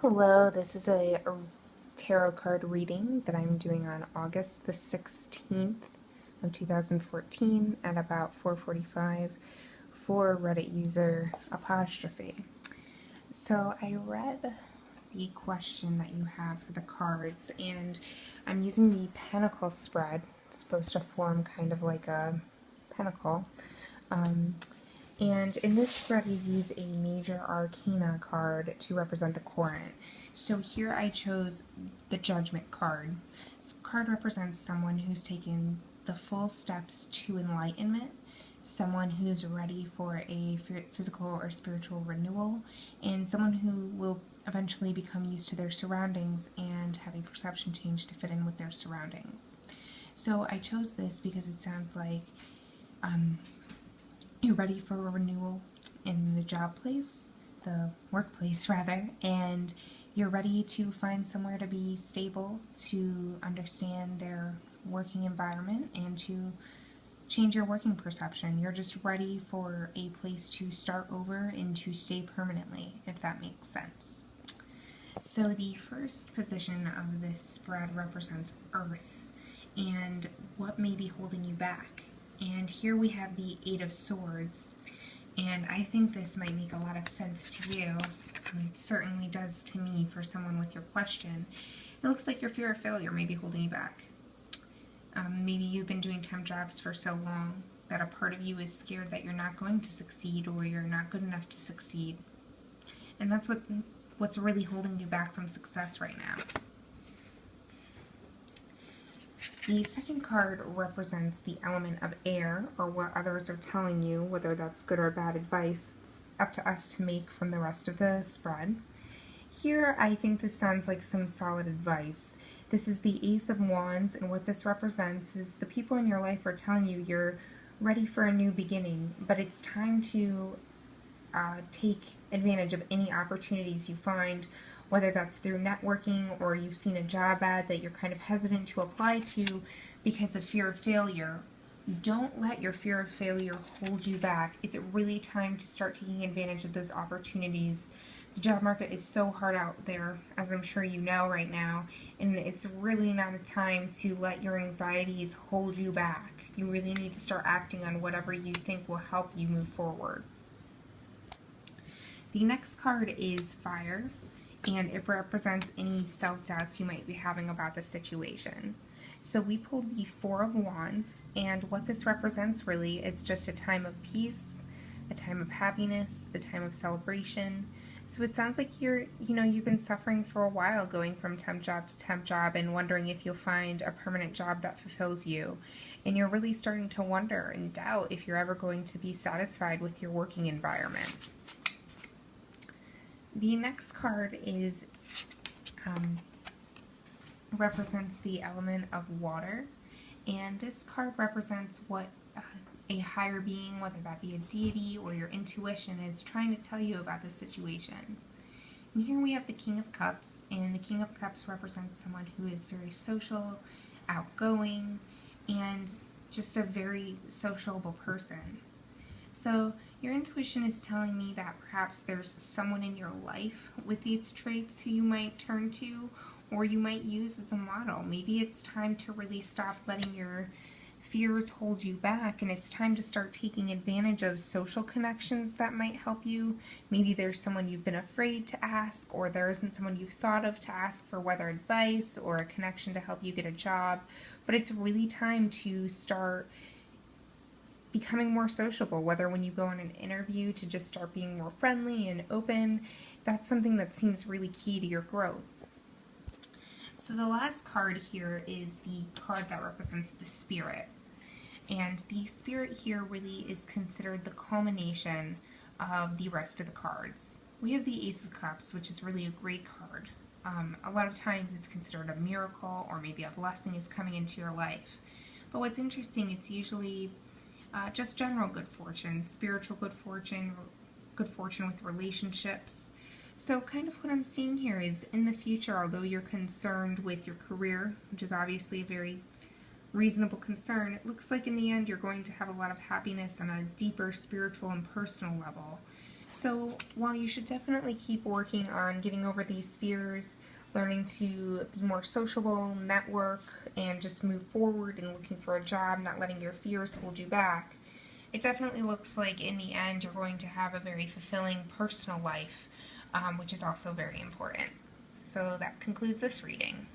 Hello, this is a tarot card reading that I'm doing on August the 16th of 2014 at about 4:45 for Reddit user Apostrophe. So I read the question that you have for the cards, and I'm using the Pentacle spread. It's supposed to form kind of like a pentacle. And in this spread, you use a major arcana card to represent the Courant. So here I chose the Judgment card. This card represents someone who's taken the full steps to enlightenment, someone who's ready for a physical or spiritual renewal, and someone who will eventually become used to their surroundings and have a perception change to fit in with their surroundings. So I chose this because it sounds like you're ready for a renewal in the job place, the workplace rather, and you're ready to find somewhere to be stable, to understand their working environment, and to change your working perception. You're just ready for a place to start over and to stay permanently, if that makes sense. So the first position of this spread represents Earth and what may be holding you back. And here we have the Eight of Swords, and I think this might make a lot of sense to you. It certainly does to me for someone with your question. It looks like your fear of failure may be holding you back. Maybe you've been doing temp jobs for so long that a part of you is scared that you're not going to succeed or you're not good enough to succeed. And that's what's really holding you back from success right now. The second card represents the element of air, or what others are telling you, whether that's good or bad advice. It's up to us to make from the rest of the spread. Here, I think this sounds like some solid advice. This is the Ace of Wands, and what this represents is the people in your life are telling you you're ready for a new beginning, but it's time to take advantage of any opportunities you find, whether that's through networking or you've seen a job ad that you're kind of hesitant to apply to because of fear of failure. Don't let your fear of failure hold you back. It's really time to start taking advantage of those opportunities. The job market is so hard out there, as I'm sure you know right now, and it's really not a time to let your anxieties hold you back. You really need to start acting on whatever you think will help you move forward. The next card is Fire, and it represents any self-doubts you might be having about the situation. So we pulled the Four of Wands, and what this represents really is just a time of peace, a time of happiness, a time of celebration. So it sounds like you've been suffering for a while going from temp job to temp job and wondering if you'll find a permanent job that fulfills you. And you're really starting to wonder and doubt if you're ever going to be satisfied with your working environment. The next card is represents the element of water, and this card represents what a higher being, whether that be a deity or your intuition, is trying to tell you about the situation. And here we have the King of Cups, and the King of Cups represents someone who is very social, outgoing, and just a very sociable person. So your intuition is telling me that perhaps there's someone in your life with these traits who you might turn to or you might use as a model. Maybe it's time to really stop letting your fears hold you back, and it's time to start taking advantage of social connections that might help you. Maybe there's someone you've been afraid to ask, or there isn't someone you've thought of to ask for whether advice or a connection to help you get a job. But it's really time to start becoming more sociable, whether when you go on an interview to just start being more friendly and open. That's something that seems really key to your growth. So the last card here is the card that represents the Spirit. And the Spirit here really is considered the culmination of the rest of the cards. We have the Ace of Cups, which is really a great card. A lot of times it's considered a miracle, or maybe a blessing is coming into your life. But what's interesting, it's usually just general good fortune, spiritual good fortune with relationships. So kind of what I'm seeing here is in the future, although you're concerned with your career, which is obviously a very reasonable concern, it looks like in the end you're going to have a lot of happiness on a deeper spiritual and personal level. So while you should definitely keep working on getting over these fears, learning to be more sociable, network, and just move forward and looking for a job, not letting your fears hold you back, it definitely looks like in the end you're going to have a very fulfilling personal life, which is also very important. So that concludes this reading.